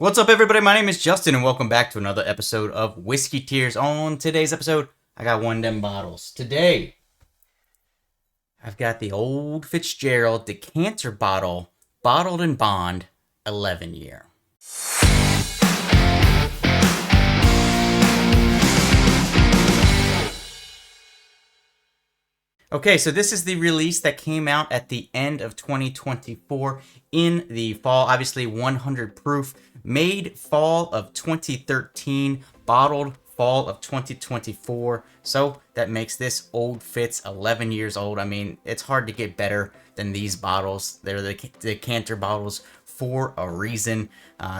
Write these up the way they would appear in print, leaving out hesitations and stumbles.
What's up, everybody? My name is Justin, and welcome back to another episode of Whiskey Tears. On today's episode, I got one of them bottles. Today, I've got the old Fitzgerald decanter bottle, bottled in bond, 11 year. Okay, so this is the release that came out at the end of 2024 in the fall. Obviously, 100 proof, made fall of 2013, bottled fall of 2024. So that makes this old Fitz 11 years old. I mean, it's hard to get better than these bottles. They're the decanter bottles for a reason.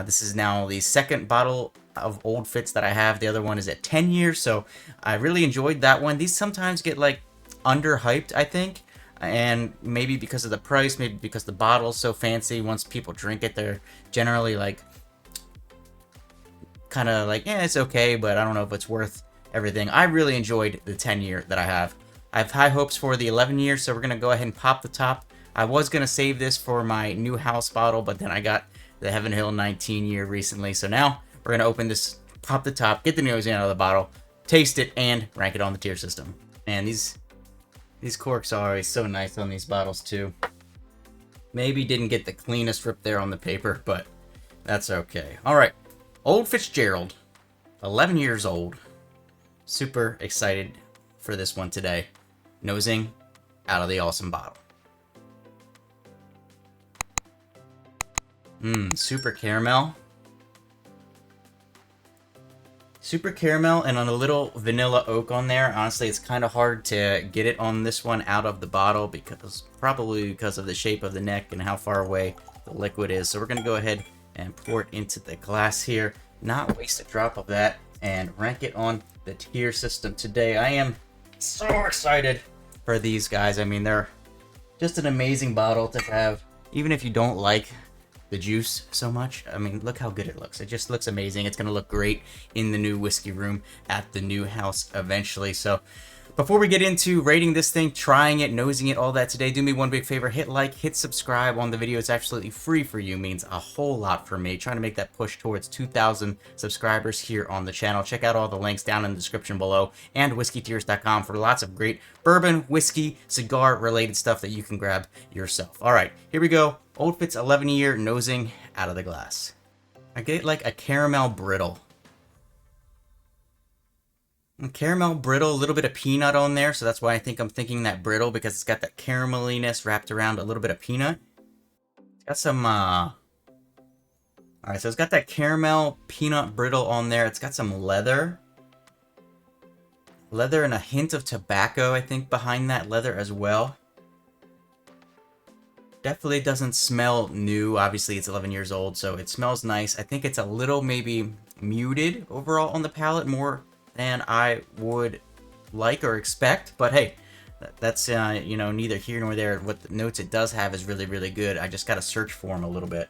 This is now the second bottle of old Fitz that I have. The other one is at 10 years, so I really enjoyed that one. These sometimes get like underhyped, I think, and maybe because of the price, maybe because the bottle's so fancy. Once people drink it, they're generally like kind of like, yeah, it's okay, but I don't know if it's worth everything. I really enjoyed the 10 year that I have. I have high hopes for the 11 years, so we're gonna go ahead and pop the top. I was gonna save this for my new house bottle, but then I got the Heaven Hill 19 year recently, so now we're gonna open this, pop the top, get the nose out of the bottle, taste it, and rank it on the tier system. And these corks are always so nice on these bottles too. Maybe didn't get the cleanest rip there on the paper, but that's okay. All right, Old Fitzgerald, 11 years old. Super excited for this one today. Nosing out of the awesome bottle. Super caramel. Super caramel and on a little vanilla oak on there. Honestly, it's kind of hard to get it on this one out of the bottle probably because of the shape of the neck and how far away the liquid is. So we're going to go ahead and pour it into the glass here. Not waste a drop of that and rank it on the tier system today. I am so excited for these guys. I mean, they're just an amazing bottle to have. Even if you don't like the juice so much, I mean, look how good it looks. It just looks amazing. It's going to look great in the new whiskey room at the new house eventually. So before we get into rating this thing, trying it, nosing it, all that today, do me one big favor. Hit like, hit subscribe on the video. It's absolutely free for you. Means a whole lot for me. Trying to make that push towards 2,000 subscribers here on the channel. Check out all the links down in the description below and WhiskeyTshirts.com for lots of great bourbon, whiskey, cigar related stuff that you can grab yourself. All right, here we go. Old Fitz 11 year nosing out of the glass. I get like a caramel brittle. Caramel brittle, a little bit of peanut on there, so that's why I'm thinking that brittle, because it's got that carameliness wrapped around a little bit of peanut. It's got some, alright, so it's got that caramel peanut brittle on there. It's got some leather. Leather and a hint of tobacco, I think, behind that leather as well. Definitely doesn't smell new. Obviously, it's 11 years old, so it smells nice. I think it's a little maybe muted overall on the palate, more than I would like or expect. But hey, that's, you know, neither here nor there. What the notes it does have is really, really good. I just got to search for them a little bit.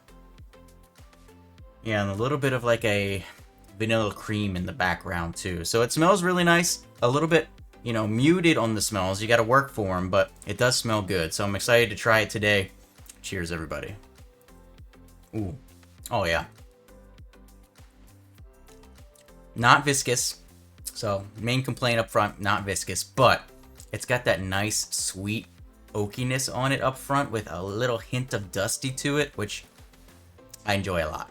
Yeah, and a little bit of like a vanilla cream in the background too. So it smells really nice. A little bit, you know, muted on the smells. You got to work for them, but it does smell good. So I'm excited to try it today. Cheers, everybody. Ooh. Oh, yeah. Not viscous. So, main complaint up front, not viscous, but it's got that nice, sweet oakiness on it up front with a little hint of dusty to it, which I enjoy a lot.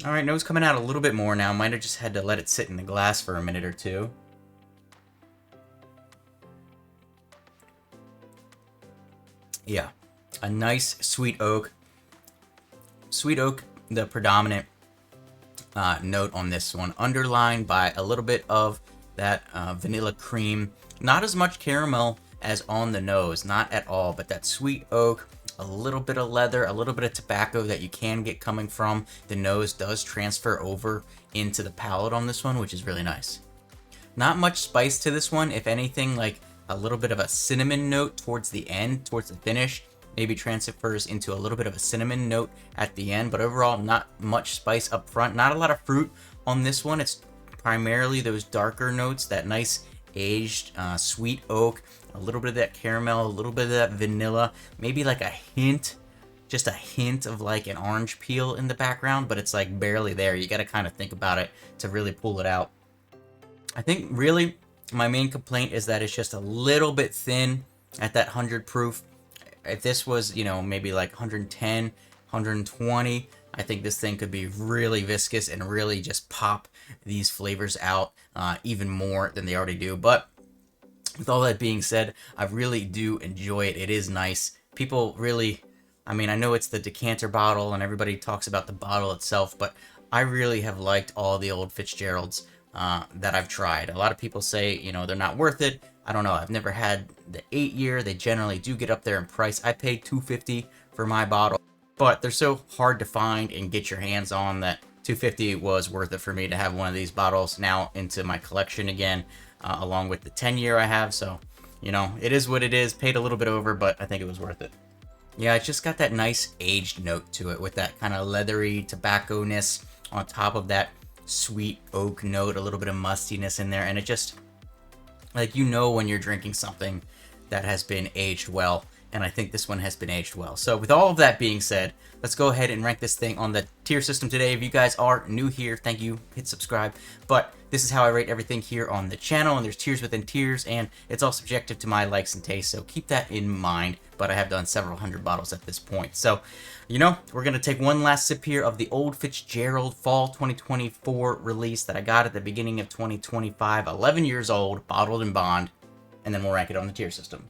All right, nose coming out a little bit more now. Might have just had to let it sit in the glass for a minute or two. Yeah. A nice sweet oak. Sweet oak, the predominant note on this one, underlined by a little bit of that vanilla cream. Not as much caramel as on the nose, not at all, but that sweet oak, a little bit of leather, a little bit of tobacco that you can get coming from the nose does transfer over into the palate on this one, which is really nice. Not much spice to this one, if anything, like a little bit of a cinnamon note towards the end, towards the finish. Maybe transfers into a little bit of a cinnamon note at the end, but overall not much spice up front. Not a lot of fruit on this one. It's primarily those darker notes, that nice aged sweet oak, a little bit of that caramel, a little bit of that vanilla, maybe like a hint just a hint of like an orange peel in the background, but it's like barely there. You got to kind of think about it to really pull it out. I think really my main complaint is that it's just a little bit thin at that 100 proof. If this was, you know, maybe like 110, 120, I think this thing could be really viscous and really just pop these flavors out even more than they already do. But with all that being said, I really do enjoy it. It is nice. People really, I mean, I know it's the decanter bottle and everybody talks about the bottle itself, but I really have liked all the old Fitzgeralds that I've tried. A lot of people say, you know, they're not worth it. I don't know. I've never had the 8-year. They generally do get up there in price. I paid $250 for my bottle, but they're so hard to find and get your hands on that $250 was worth it for me to have one of these bottles now into my collection again, along with the 10-year I have. So, you know, it is what it is. Paid a little bit over, but I think it was worth it. Yeah, it's just got that nice aged note to it with that kind of leathery tobacco-ness on top of that sweet oak note, a little bit of mustiness in there, and it just, like, you know when you're drinking something that has been aged well, and I think this one has been aged well. So with all of that being said, let's go ahead and rank this thing on the tier system today. If you guys are new here, thank you, hit subscribe. But this is how I rate everything here on the channel, and there's tiers within tiers, and it's all subjective to my likes and tastes, so keep that in mind. But I have done several hundred bottles at this point. So, you know, we're going to take one last sip here of the old Fitzgerald Fall 2024 release that I got at the beginning of 2025, 11 years old, bottled in bond, and then we'll rank it on the tier system.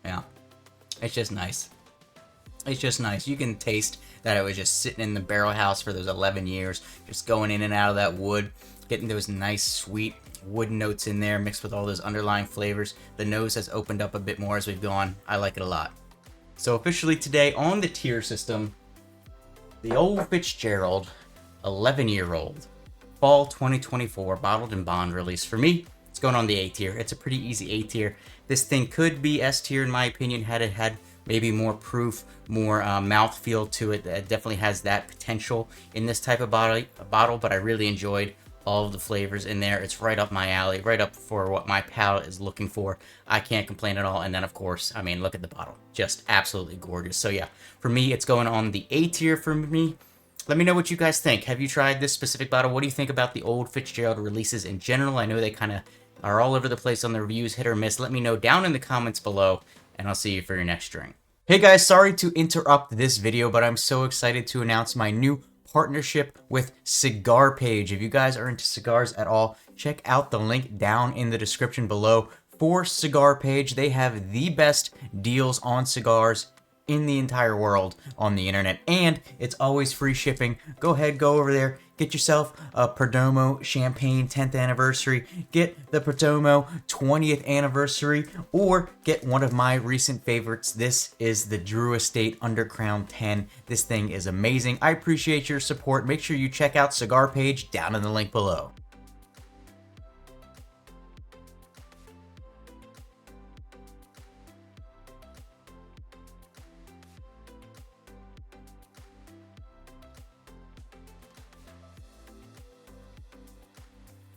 Yeah, it's just nice. It's just nice. You can taste that it was just sitting in the barrel house for those 11 years, just going in and out of that wood, getting those nice sweet wood notes in there mixed with all those underlying flavors. The nose has opened up a bit more as we've gone. I like it a lot. So officially today on the tier system, the old Fitzgerald 11-year-old Fall 2024 bottled in bond release. For me, it's going on the A tier. It's a pretty easy A tier. This thing could be S tier in my opinion had it had maybe more proof, more mouthfeel to it. It definitely has that potential in this type of bottle, but I really enjoyed all of the flavors in there. It's right up my alley, right up for what my palate is looking for. I can't complain at all. And then, of course, I mean, look at the bottle. Just absolutely gorgeous. So, yeah, for me, it's going on the A tier for me. Let me know what you guys think. Have you tried this specific bottle? What do you think about the old Fitzgerald releases in general? I know they kind of are all over the place on the reviews, hit or miss. Let me know down in the comments below, and I'll see you for your next drink. Hey guys, sorry to interrupt this video, but I'm so excited to announce my new partnership with Cigar Page. If you guys are into cigars at all, check out the link down in the description below for Cigar Page. They have the best deals on cigars in the entire world on the internet, and it's always free shipping. Go ahead, go over there, get yourself a Perdomo Champagne 10th anniversary, get the Perdomo 20th anniversary, or get one of my recent favorites. This is the Drew Estate Undercrown 10. This thing is amazing. I appreciate your support. Make sure you check out Cigar Page down in the link below.